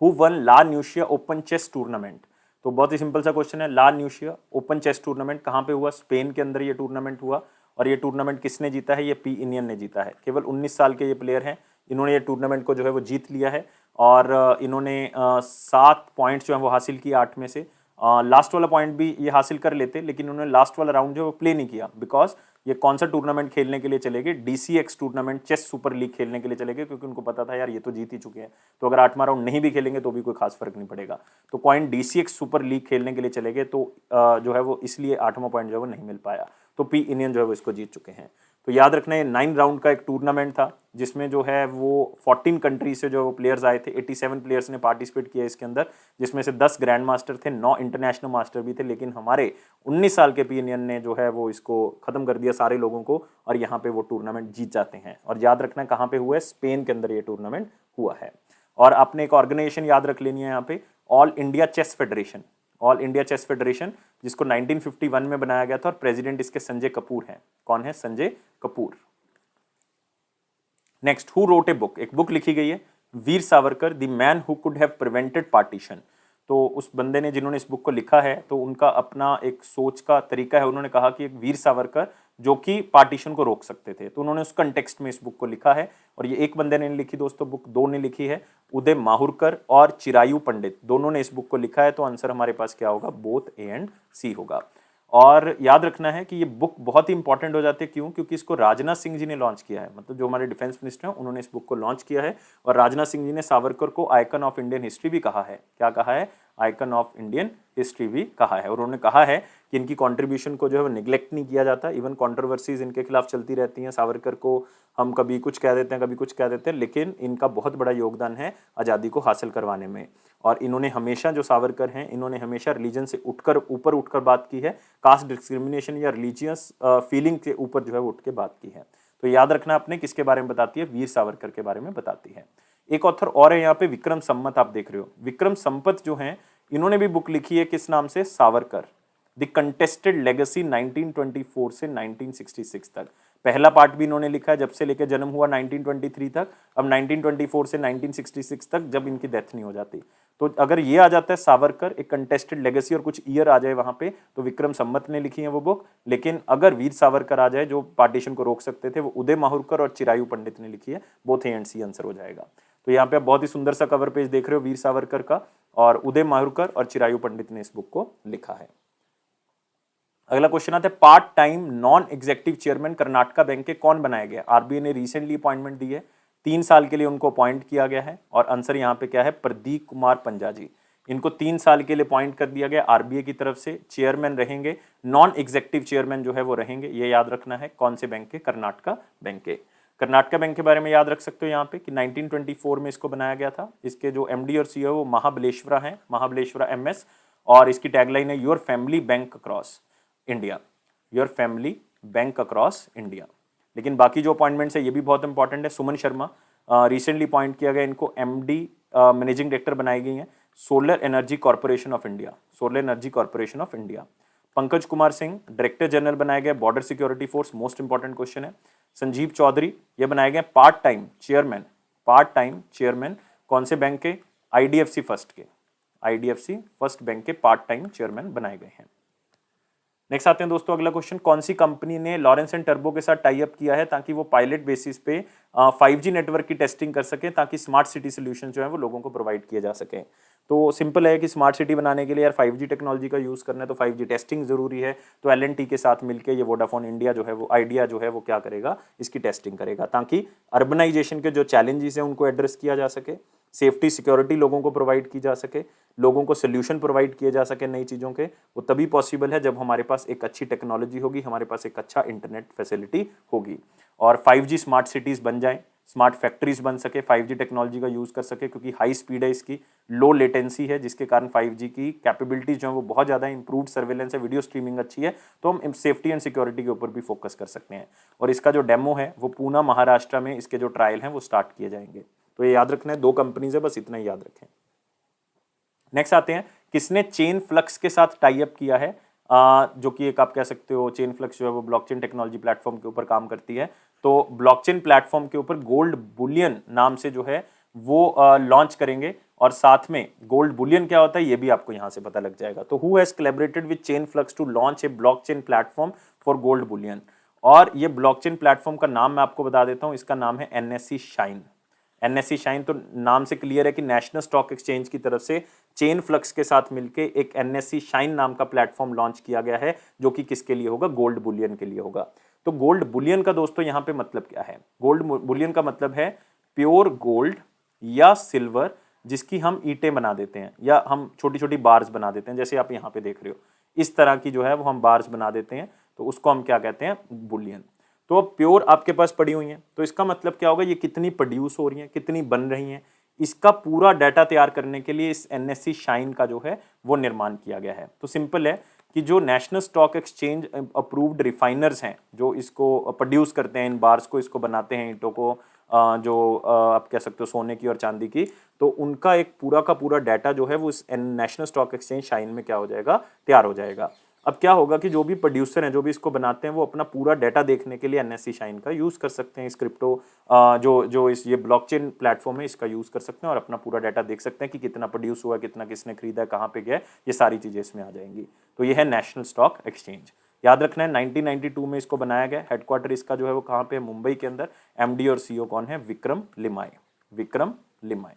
Who won La Nucia open chess tournament. तो बहुत ही सिंपल सा क्वेश्चन है, La Nucia open chess tournament कहाँ पे हुआ? स्पेन के अंदर ये टूर्नामेंट हुआ। और ये टूर्नामेंट किसने जीता है? ये पी इनियन ने जीता है। केवल 19 साल के ये प्लेयर हैं, इन्होंने ये टूर्नामेंट को जो है वो जीत लिया है। और इन्होंने 7 पॉइंट्स जो है वो हासिल किए 8 में से। लास्ट वाला पॉइंट भी ये हासिल कर लेते, लेकिन उन्होंने लास्ट वाला राउंड जो है वो प्ले नहीं किया, बिकॉज ये कौन सा टूर्नामेंट खेलने के लिए चले गए? DCX tournament, chess super league खेलने के लिए चले गए, क्योंकि उनको पता था यार ये तो जीत ही चुके हैं, तो अगर 8वां राउंड नहीं भी खेलेंगे तो भी कोई खास फर्क नहीं पड़ेगा। तो पॉइंट DCX सुपर लीग खेलने के लिए चले गए, तो जो है वो इसलिए 8वां पॉइंट जो है वो नहीं मिल पाया। तो पी इंडियन जो है वो इसको जीत चुके हैं। तो याद रखना, ये 9 राउंड का एक टूर्नामेंट था, जिसमें जो है वो 14 कंट्री से जो वो प्लेयर्स आए थे। 87 प्लेयर्स ने पार्टिसिपेट किया इसके अंदर, जिसमें से 10 ग्रैंड मास्टर थे, 9 इंटरनेशनल मास्टर भी थे। लेकिन हमारे 19 साल के पी इंडियन ने जो है वो इसको खत्म कर दिया सारे लोगों को, और यहाँ पे वो टूर्नामेंट जीत जाते हैं। और याद रखना कहाँ पे हुआ है? स्पेन के अंदर ये टूर्नामेंट हुआ है। और आपने एक ऑर्गेनाइजेशन याद रख लेनी है यहाँ पे, all India chess federation. All India chess federation, जिसको 1951 में बनाया गया था, और प्रेसिडेंट इसके संजय कपूर हैं। कौन है? Sanjay Kapoor. Next, who wrote a book? एक बुक लिखी गई है, Veer Savarkar the man who could have prevented partition. तो उस बंदे ने, जिन्होंने इस बुक को लिखा है, तो उनका अपना एक सोच का तरीका है। उन्होंने कहा कि एक वीर सावरकर जो कि पार्टीशन को रोक सकते थे, तो उन्होंने उस कंटेक्स्ट में इस बुक को लिखा है। और ये एक बंदे ने लिखी दोस्तों बुक, 2 ने लिखी है, उदय माहुरकर और चिरायु पंडित, दोनों ने इस बुक को लिखा है। तो आंसर हमारे पास क्या होगा? बोथ ए एंड सी होगा। और याद रखना है कि ये बुक बहुत ही इंपॉर्टेंट हो जाती है। क्यों? क्योंकि इसको राजनाथ सिंह जी ने लॉन्च किया है, मतलब जो हमारे डिफेंस मिनिस्टर हैं उन्होंने इस बुक को लॉन्च किया है। और राजनाथ सिंह जी ने सावरकर को आइकन ऑफ इंडियन हिस्ट्री भी कहा है। क्या कहा है? आइकन ऑफ इंडियन हिस्ट्री भी कहा है। और उन्होंने कहा है कि इनकी कंट्रीब्यूशन को जो है वो निगलेक्ट नहीं किया जाता। इवन कंट्रोवर्सीज इनके खिलाफ चलती रहती हैं। सावरकर को हम कभी कुछ कह देते हैं, कभी कुछ कह देते हैं, लेकिन इनका बहुत बड़ा योगदान है आज़ादी को हासिल करवाने में। और इन्होंने हमेशा, जो सावरकर हैं, इन्होंने हमेशा रिलीजन से ऊपर उठकर बात की है। कास्ट डिस्क्रिमिनेशन या रिलीजियस फीलिंग के ऊपर जो है उठ के बात की है। तो याद रखना आपने, किसके बारे में बताती है? वीर सावरकर के बारे में बताती है। एक ऑथर और है यहाँ पे, विक्रम संपत, आप देख रहे हो। विक्रम संपत जो हैं, इन्होंने भी बुक लिखी है, किस नाम से? सावरकर द कंटेस्टेड लेगेसी 1924 से 1966 तक। पहला पार्ट भी इन्होंने लिखा है, जब से लेकर जन्म हुआ 1923 तक, अब 1924 से 1966 तक, जब इनकी डेथ नहीं हो जाती। तो अगर ये आ जाता है सावरकर, एक कंटेस्टेड लेगेसी, और कुछ ईयर आ जाए वहां पे, तो विक्रम संपत ने लिखी है वो बुक। लेकिन अगर वीर सावरकर आ जाए, जो पार्टीशन को रोक सकते थे, वो उदय माहुरकर और चिरायु पंडित ने लिखी है। Both A and C answer हो जाएगा। तो यहाँ पे आप बहुत ही सुंदर सा कवर पेज देख रहे हो वीर सावरकर का, और उदय माहुरकर और चिरायु पंडित ने इस बुक को लिखा है। अगला क्वेश्चन आता है, part time non executive chairman Karnataka bank के कौन बनाया गया? आरबीआई ने रिसेंटली अपॉइंटमेंट दी है, 3 साल के लिए उनको अपॉइंट किया गया है। और आंसर यहाँ पे क्या है? प्रदीप कुमार पंजाजी। इनको 3 साल के लिए अपॉइंट कर दिया गया आरबीआई की तरफ से। चेयरमैन रहेंगे, नॉन एग्जीक्यूटिव चेयरमैन जो है वो रहेंगे। ये याद रखना है, कौन से बैंक के? कर्नाटका बैंक के। कर्नाटका बैंक के बारे में याद रख सकते हो यहाँ पे कि 1924 में इसको बनाया गया था। इसके जो एमडी और सीईओ वो महाबलेश्वरा हैं, महाबलेश्वरा एमएस। और इसकी टैगलाइन है, your family bank across India, your family bank across India. लेकिन बाकी जो अपॉइंटमेंट्स है ये भी बहुत इंपॉर्टेंट है। सुमन शर्मा रिसेंटली अपॉइंट किया गया, इनको एमडी मैनेजिंग डायरेक्टर बनाई गई हैं solar energy corporation of India, solar energy corporation of India. Pankaj Kumar Singh director general बनाए गए border security force, most important question है। संजीव चौधरी ये बनाए गए part time chairman, part time chairman कौन से बैंक के? आईडीएफसी फर्स्ट के, आईडीएफसी फर्स्ट बैंक के पार्ट टाइम चेयरमैन बनाए गए हैं। नेक्स्ट आते हैं दोस्तों, अगला क्वेश्चन, कौन सी कंपनी ने लॉरेंस एंड टर्बो के साथ टाई अप किया है ताकि वो पायलट बेसिस पे 5G नेटवर्क की टेस्टिंग कर सके, ताकि स्मार्ट सिटी सोल्यूशन जो है वो लोगों को प्रोवाइड किए जा सके। तो सिंपल है कि स्मार्ट सिटी बनाने के लिए यार 5G टेक्नोलॉजी का यूज करना है, तो 5G टेस्टिंग जरूरी है। तो L&T के साथ मिलकर ये वोडाफोन इंडिया जो है वो आइडिया जो है वो क्या करेगा? इसकी टेस्टिंग करेगा, ताकि अर्बनाइजेशन के जो चैलेंजेस हैं उनको एड्रेस किया जा सके, सेफ्टी सिक्योरिटी लोगों को प्रोवाइड की जा सके, लोगों को सोल्यूशन प्रोवाइड किए जा सके नई चीज़ों के। वो तभी पॉसिबल है जब हमारे पास एक अच्छी टेक्नोलॉजी होगी, हमारे पास एक अच्छा इंटरनेट फैसिलिटी होगी, और 5G स्मार्ट सिटीज़ बन जाएं, स्मार्ट फैक्ट्रीज बन सके, 5G टेक्नोलॉजी का यूज़ कर सके, क्योंकि हाई स्पीड है इसकी, लो लेटेंसी है, जिसके कारण 5G की कैपेबिलिटीज जो है वो बहुत ज़्यादा इंप्रूव्ड सर्वेलेंस है, वीडियो स्ट्रीमिंग अच्छी है, तो हम सेफ्टी एंड सिक्योरिटी के ऊपर भी फोकस कर सकते हैं। और इसका जो डेमो है वो पूना महाराष्ट्र में इसके जो ट्रायल हैं वो स्टार्ट किए जाएंगे। तो ये याद रखना है, 2 कंपनीज है, बस इतना ही याद रखें। नेक्स्ट आते हैं, किसने चेन फ्लक्स के साथ टाई अप किया है? जो कि एक आप कह सकते हो, चेन फ्लक्स जो है वो ब्लॉकचेन टेक्नोलॉजी प्लेटफॉर्म के ऊपर काम करती है। तो ब्लॉकचेन प्लेटफॉर्म के ऊपर गोल्ड बुलियन नाम से जो है वो लॉन्च करेंगे, और साथ में गोल्ड बुलियन क्या होता है ये भी आपको यहां से पता लग जाएगा। तो who has collaborated with chain flux to launch a blockchain platform for gold bullion. और ये ब्लॉकचेन प्लेटफॉर्म का नाम मैं आपको बता देता हूं, इसका नाम है एनएससी शाइन। एनएससी शाइन तो नाम से क्लियर है कि नेशनल स्टॉक एक्सचेंज की तरफ से चेन फ्लक्स के साथ मिलके एक एनएससी शाइन नाम का प्लेटफॉर्म लॉन्च किया गया है, जो कि किसके लिए होगा, गोल्ड बुलियन के लिए होगा। तो गोल्ड बुलियन का दोस्तों यहां पे मतलब क्या है, गोल्ड बुलियन का मतलब है प्योर गोल्ड या सिल्वर जिसकी हम ईंटें बना देते हैं या हम छोटी छोटी बार्स बना देते हैं, जैसे आप यहाँ पे देख रहे हो इस तरह की जो है वो हम बार्स बना देते हैं, तो उसको हम क्या कहते हैं, बुलियन। तो अब प्योर आपके पास पड़ी हुई है, तो इसका मतलब क्या होगा, ये कितनी प्रोड्यूस हो रही है, कितनी बन रही हैं, इसका पूरा डाटा तैयार करने के लिए इस एनएससी शाइन का जो है वो निर्माण किया गया है। तो सिंपल है कि जो national stock exchange approved refiners हैं जो इसको प्रोड्यूस करते हैं, इन बार्स को, इसको बनाते हैं ईंटों को, जो आप कह सकते हो सोने की और चांदी की, तो उनका एक पूरा का पूरा डाटा जो है वो इस नेशनल स्टॉक एक्सचेंज शाइन में क्या हो जाएगा, तैयार हो जाएगा। अब क्या होगा कि जो भी प्रोड्यूसर हैं, जो भी इसको बनाते हैं, वो अपना पूरा डाटा देखने के लिए एनएससी शाइन का यूज़ कर सकते हैं। इस क्रिप्टो जो जो इस ये ब्लॉकचेन प्लेटफॉर्म है इसका यूज़ कर सकते हैं और अपना पूरा डाटा देख सकते हैं कि कितना प्रोड्यूस हुआ, कितना किसने खरीदा, कहाँ पे गया, ये सारी चीज़ें इसमें आ जाएंगी। तो ये है नेशनल स्टॉक एक्सचेंज। याद रखना है 1992 में इसको बनाया गया। हेडक्वार्टर इसका जो है वो कहाँ पे है, मुंबई के अंदर। एमडी और सीईओ कौन है, विक्रम लिमाय, विक्रम लिमाय।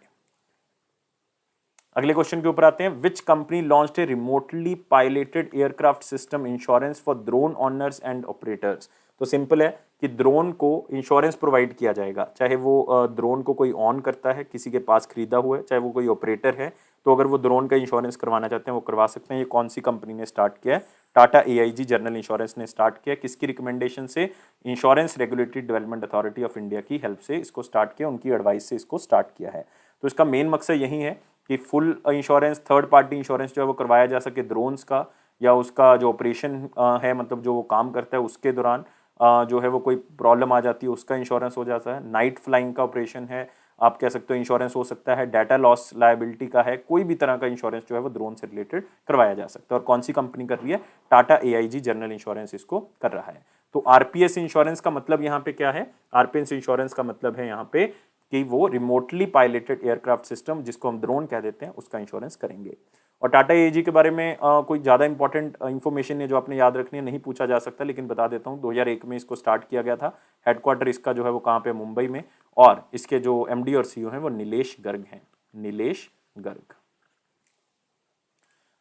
अगले क्वेश्चन के ऊपर आते हैं। Which company launched A remotely piloted aircraft system insurance for drone honours and operators. तो सिंपल है कि ड्रोन को इंश्योरेंस प्रोवाइड किया जाएगा, चाहे वो ड्रोन को कोई ऑन करता है, किसी के पास खरीदा हुआ है, चाहे वो कोई ऑपरेटर है, तो अगर वो ड्रोन का इंश्योरेंस करवाना चाहते हैं वो करवा सकते हैं। ये कौन सी कंपनी ने स्टार्ट किया है, टाटा एआईजी जनरल इंश्योरेंस ने स्टार्ट किया। किसकी रिकमेंडेशन से, insurance regulatory development authority of India की हेल्प से इसको स्टार्ट किया, उनकी एडवाइस से इसको स्टार्ट किया है। तो इसका मेन मकसद यही है कि full insurance, third party insurance जो है वो करवाया जा सके ड्रोन्स का, या उसका जो ऑपरेशन है, मतलब जो वो काम करता है उसके दौरान जो है वो कोई प्रॉब्लम आ जाती है उसका इंश्योरेंस हो जाता है। नाइट फ्लाइंग का ऑपरेशन है, आप कह सकते हो इंश्योरेंस हो सकता है। डाटा लॉस लायबिलिटी का है, कोई भी तरह का इंश्योरेंस जो है वो ड्रोन से रिलेटेड करवाया जा सकता है। और कौन सी कंपनी कर रही है, टाटा एआईजी जनरल इंश्योरेंस इसको कर रहा है। तो आरपीएस इंश्योरेंस का मतलब यहाँ पे क्या है, आरपीएस इंश्योरेंस का मतलब है यहाँ पे कि वो रिमोटली पायलटेड एयरक्राफ्ट सिस्टम, जिसको हम ड्रोन कह देते हैं, उसका इंश्योरेंस करेंगे। और टाटा एआईजी के बारे में कोई ज़्यादा इंपॉर्टेंट इन्फॉर्मेशन है जो आपने याद रखनी है, नहीं पूछा जा सकता, लेकिन बता देता हूँ 2001 में इसको स्टार्ट किया गया था। हेडक्वार्टर इसका जो है वो कहाँ पे, मुंबई में। और इसके जो एमडी और सीईओ हैं वो नीलेश गर्ग हैं, नीलेश गर्ग।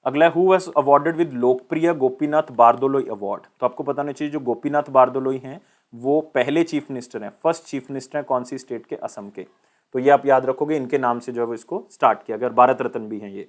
अगला, हु वाज अवार्डेड विद लोकप्रिय गोपीनाथ बारदोलोई अवार्ड। तो आपको पता होना चाहिए जो गोपीनाथ बारदोलोई हैं वो पहले चीफ मिनिस्टर हैं, फर्स्ट चीफ मिनिस्टर हैं कौन सी स्टेट के, असम के। तो ये आप याद रखोगे, इनके नाम से जो है वो इसको स्टार्ट किया गया। और भारत रत्न भी हैं ये।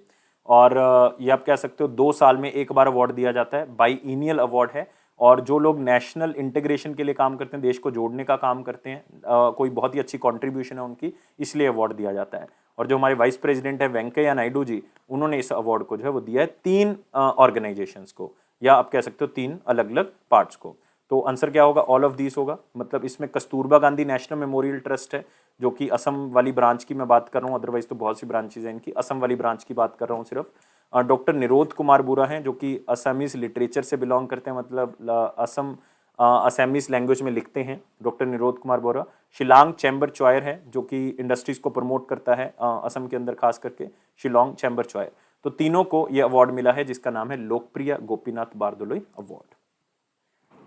और ये आप कह सकते हो 2 साल में एक बार अवार्ड दिया जाता है, बाई ईनियल अवार्ड है। और जो लोग नेशनल इंटीग्रेशन के लिए काम करते हैं, देश को जोड़ने का काम करते हैं, कोई बहुत ही अच्छी कंट्रीब्यूशन है उनकी, इसलिए अवार्ड दिया जाता है। और जो हमारे वाइस प्रेसिडेंट है वेंकैया नायडू जी, उन्होंने इस अवार्ड को जो है वो दिया है 3 ऑर्गेनाइजेशंस को, या आप कह सकते हो 3 अलग अलग पार्ट्स को। तो आंसर क्या होगा, ऑल ऑफ दीस होगा। मतलब इसमें Kasturba Gandhi national memorial trust है, जो कि असम वाली ब्रांच की मैं बात कर रहा हूँ, अदरवाइज तो बहुत सी ब्रांचेज हैं इनकी, असम वाली ब्रांच की बात कर रहा हूँ सिर्फ। डॉक्टर निरोध कुमार बुरा हैं जो कि असमीज लिटरेचर से बिलोंग करते हैं, मतलब असम असमीज लैंग्वेज में लिखते हैं, डॉक्टर निरोध कुमार बोरा। शिलांग चैम्बर चॉयर है जो कि इंडस्ट्रीज को प्रमोट करता है असम के अंदर, खास करके शिलांग चैम्बर चॉयर। तो तीनों को ये अवार्ड मिला है जिसका नाम है लोकप्रिय गोपीनाथ बारदोलोई अवार्ड।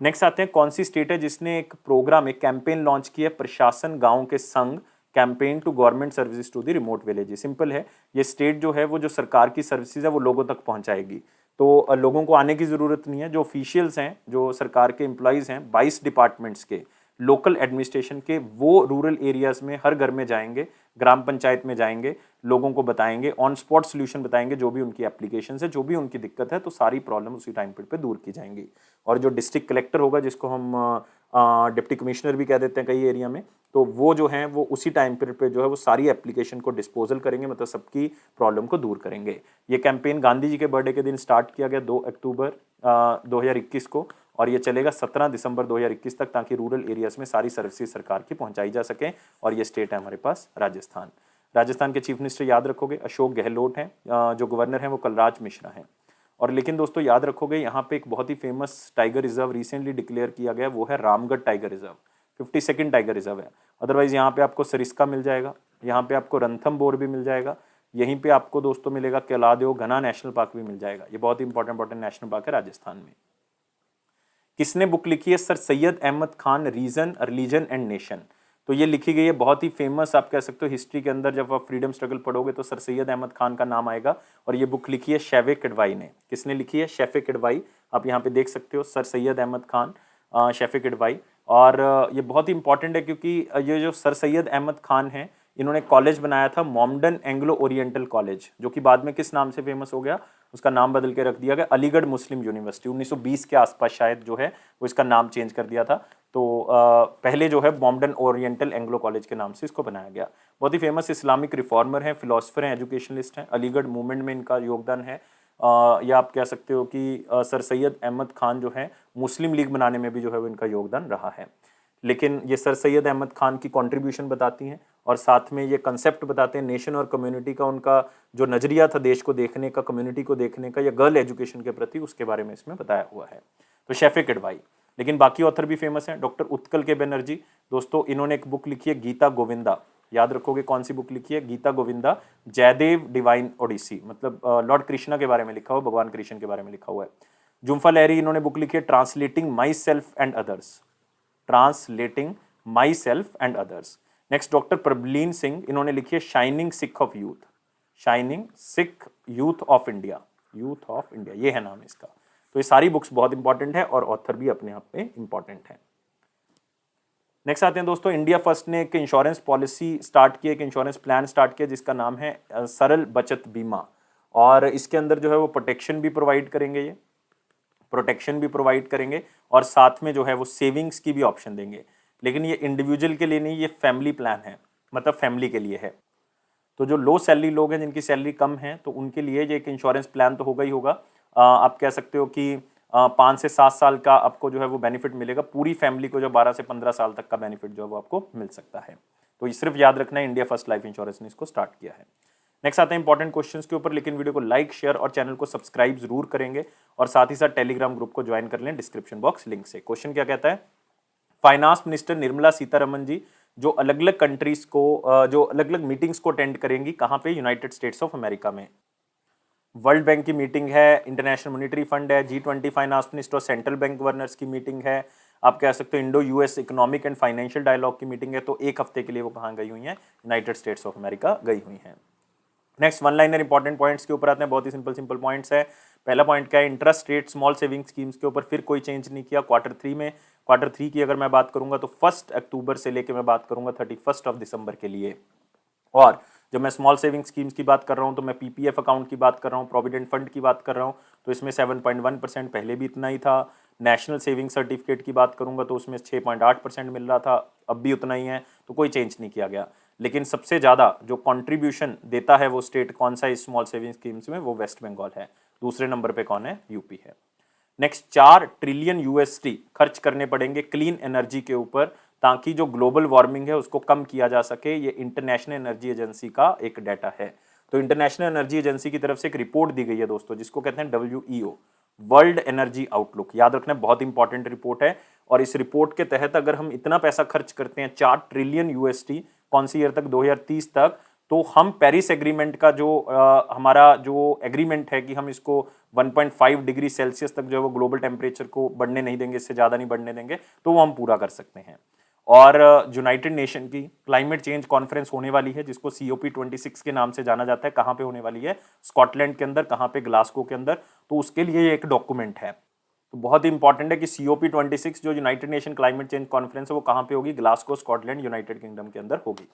नेक्स्ट आते हैं, कौन सी स्टेट है जिसने एक प्रोग्राम, एक कैंपेन लॉन्च किया है, प्रशासन गांव के संग, campaign to government services to the remote village. Simple है, ये स्टेट जो है वो जो सरकार की सर्विसेज है वो लोगों तक पहुंचाएगी। तो लोगों को आने की जरूरत नहीं है। जो ऑफिशियल्स हैं, जो सरकार के एम्प्लॉयज हैं 22 डिपार्टमेंट्स के, लोकल एडमिनिस्ट्रेशन के, वो रूरल एरियाज में हर घर में जाएंगे, ग्राम पंचायत में जाएंगे, लोगों को बताएंगे, ऑन स्पॉट सोल्यूशन बताएंगे, जो भी उनकी एप्लीकेशन है, जो भी उनकी दिक्कत है, तो सारी प्रॉब्लम उसी टाइम पे दूर की जाएंगी। और जो डिस्ट्रिक्ट कलेक्टर होगा, जिसको हम डिप्टी कमिश्नर भी कह देते हैं कई एरिया में, तो वो जो है वो उसी टाइम पीरियड पे जो है वो सारी एप्लीकेशन को डिस्पोजल करेंगे, मतलब सबकी प्रॉब्लम को दूर करेंगे। ये कैंपेन गांधी जी के बर्थडे के दिन स्टार्ट किया गया 2 अक्टूबर 2021 को, और ये चलेगा 17 दिसंबर 2021 तक, ताकि रूरल एरियाज में सारी सर्विसेज सरकार की पहुंचाई जा सके। और ये स्टेट है हमारे पास राजस्थान। राजस्थान के चीफ मिनिस्टर याद रखोगे अशोक गहलोत हैं, जो गवर्नर हैं वो कलराज मिश्रा हैं। और लेकिन दोस्तों याद रखोगे यहाँ पे एक बहुत ही famous tiger reserve recently declared किया गया, वो है Ramgarh tiger reserve, 52nd tiger reserve है। अदरवाइज यहाँ पे आपको सरिस्का मिल जाएगा, यहाँ पे आपको रणथंभौर भी मिल जाएगा, यहीं पे आपको दोस्तों मिलेगा केलादेव घना नेशनल पार्क भी मिल जाएगा। ये बहुत ही इंपॉर्टेंट नेशनल पार्क है राजस्थान में। किसने बुक लिखी है? Sir Syed Ahmed Khan, reason, religion and nation. तो ये लिखी गई है, बहुत ही फेमस आप कह सकते हो हिस्ट्री के अंदर जब आप फ्रीडम स्ट्रगल पढ़ोगे तो सर सैयद अहमद खान का नाम आएगा। और ये बुक लिखी है शेफे किडवाई ने। किसने लिखी है? शेफे किडवाई। आप यहाँ पे देख सकते हो सर सैयद अहमद खान, शेफे किडवाई। और ये बहुत ही इंपॉर्टेंट है क्योंकि ये जो सर सैयद अहमद खान है, इन्होंने कॉलेज बनाया था मॉमडन एंग्लो ओरिएंटल कॉलेज, जो कि बाद में किस नाम से फेमस हो गया? उसका नाम बदल के रख दिया गया अलीगढ़ मुस्लिम यूनिवर्सिटी। 1920 के आसपास शायद जो है वो इसका नाम चेंज कर दिया था। तो पहले जो है मॉमडन ओरिएंटल एंग्लो कॉलेज के नाम से इसको बनाया गया। बहुत ही फेमस इस्लामिक रिफॉर्मर हैं, फिलोसफर हैं, एजुकेशनिस्ट हैं। अलीगढ़ मूवमेंट में इनका योगदान है। या आप कह सकते हो कि सर सैयद अहमद खान जो है मुस्लिम लीग बनाने में भी जो है वो इनका योगदान रहा है। लेकिन ये सर सैयद अहमद खान की कंट्रीब्यूशन बताती हैं और साथ में ये कंसेप्ट बताते हैं नेशन और कम्युनिटी का, उनका जो नजरिया था देश को देखने का, कम्युनिटी को देखने का या गर्ल एजुकेशन के प्रति, उसके बारे में इसमें बताया हुआ है। तो शेफे किडवाई। लेकिन बाकी ऑथर भी फेमस हैं। डॉक्टर उत्कल के बनर्जी दोस्तों, इन्होंने एक बुक लिखी है गीता गोविंदा। याद रखोगे कौन सी बुक लिखी है? गीता गोविंदा, जयदेव डिवाइन ओडिसी, मतलब लॉर्ड कृष्णा के बारे में लिखा हुआ, भगवान कृष्ण के बारे में लिखा हुआ है। जुम्फा लहरी, इन्होंने बुक लिखी है translating myself and others, translating myself and others. Next doctor Prableen Singh, इन्होंने लिखी है shining Sikh of youth, shining Sikh youth of India, youth of India, ये है नाम इसका। तो ये सारी बुक्स बहुत इंपॉर्टेंट है और ऑथर भी अपने आप में इंपॉर्टेंट है। नेक्स्ट आते हैं दोस्तों, इंडिया फर्स्ट ने एक इंश्योरेंस पॉलिसी स्टार्ट की, एक इंश्योरेंस प्लान स्टार्ट किया जिसका नाम है सरल बचत बीमा। और इसके अंदर जो है वो प्रोटेक्शन भी प्रोवाइड करेंगे, ये प्रोटेक्शन भी प्रोवाइड करेंगे और साथ में जो है वो सेविंग्स की भी ऑप्शन देंगे। लेकिन ये इंडिविजुअल के लिए नहीं, ये फैमिली प्लान है, मतलब फैमिली के लिए है। तो जो लो सैलरी लोग हैं, जिनकी सैलरी कम है, तो उनके लिए ये एक इंश्योरेंस प्लान तो होगा ही होगा। आप कह सकते हो कि 5 से 7 साल का आपको जो है वो बेनिफिट मिलेगा। पूरी फैमिली को जो 12 से 15 साल तक का बेनिफिट जो है वो आपको मिल सकता है। तो ये सिर्फ याद रखना है, इंडिया फर्स्ट लाइफ इंश्योरेंस ने इसको स्टार्ट किया है। नेक्स्ट आते हैं इंपॉर्टेंट क्वेश्चंस के ऊपर, लेकिन वीडियो को लाइक, शेयर और चैनल को सब्सक्राइब जरूर करेंगे और साथ ही साथ टेलीग्राम ग्रुप को ज्वाइन कर लें डिस्क्रिप्शन बॉक्स लिंक से। क्वेश्चन क्या कहता है? फाइनेंस मिनिस्टर निर्मला सीतारमन जी जो अलग अलग कंट्रीज को, जो अलग अलग मीटिंग्स को अटेंड करेंगी, कहां पे? यूनाइटेड स्टेट्स ऑफ अमेरिका में। वर्ल्ड बैंक की मीटिंग है, इंटरनेशनल मॉनिटरी फंड है, G20 फाइनेंस मिनिस्टर और सेंट्रल बैंक गवर्नर्स की मीटिंग है, आप कह सकते हो Indo US economic and financial dialogue की मीटिंग है। तो एक हफ्ते के लिए वो कहाँ गई हुई हैं? यूनाइटेड स्टेट्स ऑफ अमेरिका गई हुई हैं। Next one liner important points के ऊपर आते हैं, बहुत ही सिंपल पॉइंट्स है। पहला पॉइंट क्या है? Interest rate small saving schemes के ऊपर फिर कोई चेंज नहीं किया क्वार्टर 3 में। क्वार्टर 3 की अगर मैं बात करूंगा तो 1 अक्टूबर से लेकर मैं बात करूंगा 31 दिसंबर के लिए। और जब मैं स्मॉल सेविंग स्कीम्स की बात कर रहा हूं तो मैं पीपीएफ अकाउंट की बात कर रहा हूं, प्रोविडेंट फंड की बात कर रहा हूं, तो इसमें 7.1%, पहले भी इतना ही था। नेशनल सेविंग सर्टिफिकेट की बात करूंगा तो उसमें 6.8% मिल रहा था, अब भी उतना ही है, तो कोई चेंज नहीं किया गया। लेकिन सबसे ज़्यादा जो कंट्रीब्यूशन देता है वो स्टेट कौन सा है इस स्मॉल सेविंग स्कीम्स में? वो वेस्ट बंगाल है। दूसरे नंबर पे कौन है? यूपी है। नेक्स्ट, 4 ट्रिलियन यूएसडी खर्च करने पड़ेंगे क्लीन एनर्जी के ऊपर ताकि जो ग्लोबल वार्मिंग है उसको कम किया जा सके। ये इंटरनेशनल एनर्जी एजेंसी का एक डाटा है। तो इंटरनेशनल एनर्जी एजेंसी की तरफ से एक रिपोर्ट दी गई है दोस्तों, जिसको कहते हैं WEO, वर्ल्ड एनर्जी आउटलुक। याद रखना, बहुत इंपॉर्टेंट रिपोर्ट है। और इस रिपोर्ट के तहत अगर हम इतना पैसा खर्च करते हैं 4 ट्रिलियन यूएसडी, कौन सी ईयर तक? 2030 तक, तो हम पेरिस एग्रीमेंट का जो हमारा जो एग्रीमेंट है कि हम इसको 1.5 डिग्री सेल्सियस तक जो है वो ग्लोबल टेम्परेचर को बढ़ने नहीं देंगे, इससे ज़्यादा नहीं बढ़ने देंगे, तो वो हम पूरा कर सकते हैं। और यूनाइटेड नेशन की क्लाइमेट चेंज कॉन्फ्रेंस होने वाली है, जिसको COP26 के नाम से जाना जाता है। कहाँ पे होने वाली है? स्कॉटलैंड के अंदर। कहाँ पे? ग्लासगो के अंदर। तो उसके लिए एक डॉक्यूमेंट है, तो बहुत ही इंपॉर्टेंट है कि COP26 जो United nation climate change conference है वो कहाँ पे होगी? ग्लासगो, स्कॉटलैंड, यूनाइटेड किंगडम के अंदर होगी।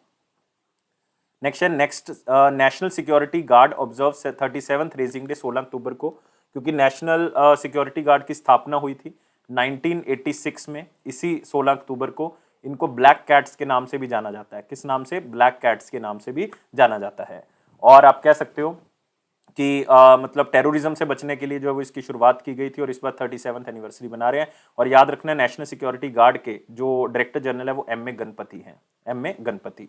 नेक्स्ट है, next national security guard observe 37th raising day 16 अक्टूबर को, क्योंकि नेशनल सिक्योरिटी गार्ड की स्थापना हुई थी 1986 में, इसी 16 अक्टूबर को। इनको ब्लैक कैट्स के नाम से भी जाना जाता है। किस नाम से? ब्लैक कैट्स के नाम से भी जाना जाता है। और आप कह सकते हो कि मतलब टेररिज्म से बचने के लिए जो है वो इसकी शुरुआत की गई थी और इस बार 37th एनिवर्सरी बना रहे हैं। और याद रखना, नेशनल सिक्योरिटी गार्ड के जो डायरेक्टर जनरल है वो M.A. गणपति हैं, M.A. गणपति।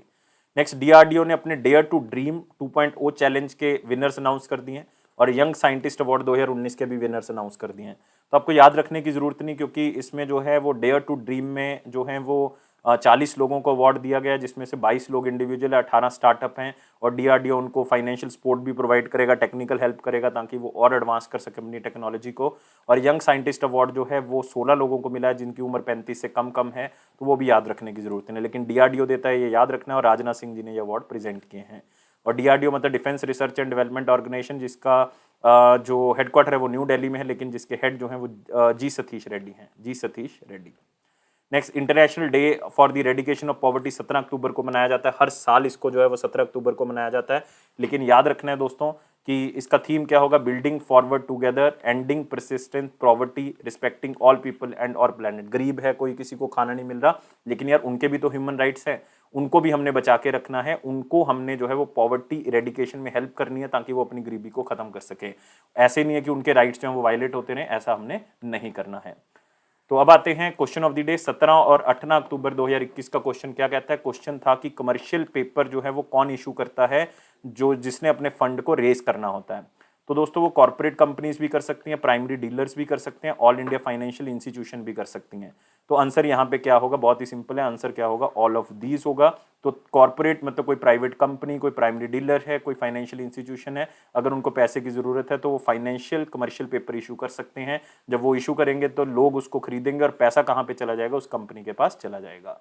नेक्स्ट, DRDO ने अपने डेयर टू ड्रीम 2.0 चैलेंज के विनर्स अनाउंस कर दिए हैं और यंग साइंटिस्ट अवार्ड 2019 के भी विनर्स अनाउंस कर दिए हैं। तो आपको याद रखने की जरूरत नहीं, क्योंकि इसमें जो है वो डेयर टू ड्रीम में जो है वो 40 लोगों को अवार्ड दिया गया, जिसमें से 22 लोग इंडिविजुअल है, 18 स्टार्टअप हैं, और डीआरडीओ उनको फाइनेंशियल सपोर्ट भी प्रोवाइड करेगा, टेक्निकल हेल्प करेगा ताकि वो और एडवांस कर सके अपनी टेक्नोलॉजी को। और यंग साइंटिस्ट अवार्ड जो है वो 16 लोगों को मिला है जिनकी उम्र 35 से कम कम है, तो वो भी याद रखने की जरूरत नहीं, लेकिन डीआरडीओ देता है, ये याद रखना है। और राजनाथ सिंह जी ने ये अवार्ड प्रेजेंट किए हैं। और डीआरडीओ मतलब defence research and development organisation, जिसका जो हेडक्वार्टर है वो न्यू दिल्ली में है, लेकिन जिसके हेड जो है वो जी सतीश रेड्डी हैं, G Satish Reddy. Next, international day for the eradication of poverty 17 अक्टूबर को मनाया जाता है। हर साल इसको जो है वो 17 अक्टूबर को मनाया जाता है, लेकिन याद रखना है दोस्तों कि इसका थीम क्या होगा, building forward together, ending persistent poverty, respecting all people and और प्लेनेट। गरीब है, कोई किसी को खाना नहीं मिल रहा, लेकिन यार उनके भी तो ह्यूमन राइट्स हैं, उनको भी हमने बचा के रखना है, उनको हमने जो है वो पॉवर्टी इरेडिकेशन में हेल्प करनी है ताकि वो अपनी गरीबी को खत्म कर सके। ऐसे नहीं है कि उनके राइट्स जो हैं वो वायलेट होते रहे, ऐसा हमने नहीं करना है। तो अब आते हैं क्वेश्चन ऑफ द डे। 17 और 18 अक्टूबर 2021 का क्वेश्चन क्या कहता है। क्वेश्चन था कि कमर्शियल पेपर जो है वो कौन इशू करता है, जो जिसने अपने फंड को रेज करना होता है। तो दोस्तों वो कॉर्पोरेट कंपनीज भी कर सकती हैं, प्राइमरी डीलर्स भी कर सकते हैं, ऑल इंडिया फाइनेंशियल इंस्टीट्यूशन भी कर सकती हैं। तो आंसर यहाँ पे क्या होगा, बहुत ही सिंपल है, आंसर क्या होगा, ऑल ऑफ दीज होगा। तो कॉर्पोरेट मतलब कोई प्राइवेट कंपनी, कोई प्राइमरी डीलर है, कोई फाइनेंशियल इंस्टीट्यूशन है, अगर उनको पैसे की जरूरत है तो वो फाइनेंशियल कमर्शियल पेपर इशू कर सकते हैं। जब वो इशू करेंगे तो लोग उसको खरीदेंगे और पैसा कहाँ पे चला जाएगा, उस कंपनी के पास चला जाएगा।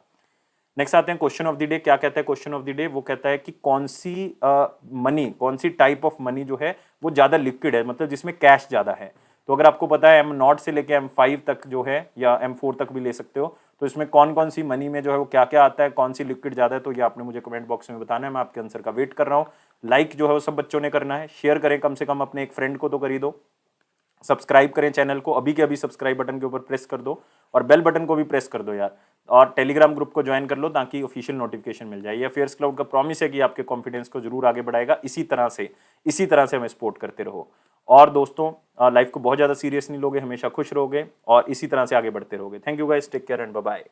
नेक्स्ट आते हैं क्वेश्चन ऑफ द डे। क्या कहता है क्वेश्चन ऑफ द डे, वो कहता है कि कौन सी मनी, कौन सी टाइप ऑफ मनी जो है वो ज्यादा लिक्विड है, मतलब जिसमें कैश ज्यादा है। तो अगर आपको पता है M0 से लेके M5 तक जो है, या M4 तक भी ले सकते हो, तो इसमें कौन कौन सी मनी में जो है वो क्या क्या आता है, कौन सी लिक्विड ज्यादा है, तो ये आपने मुझे कमेंट बॉक्स में बताना है, मैं आपके आंसर का वेट कर रहा हूँ। लाइक जो है वो सब बच्चों ने करना है, शेयर करें कम से कम अपने एक फ्रेंड को तो कर ही दो, सब्सक्राइब करें चैनल को, अभी के अभी सब्सक्राइब बटन के ऊपर प्रेस कर दो, और बेल बटन को भी प्रेस कर दो यार, और टेलीग्राम ग्रुप को ज्वाइन कर लो ताकि ऑफिशियल नोटिफिकेशन मिल जाए। ये फेयर्स क्लाउड का प्रॉमिस है कि आपके कॉन्फिडेंस को जरूर आगे बढ़ाएगा। इसी तरह से हमें सपोर्ट करते रहो। और दोस्तों लाइफ को बहुत ज्यादा सीरियस नहीं लोगे, हमेशा खुश रहोगे और इसी तरह से आगे बढ़ते रहोगे। Thank you guys, take care and bye bye.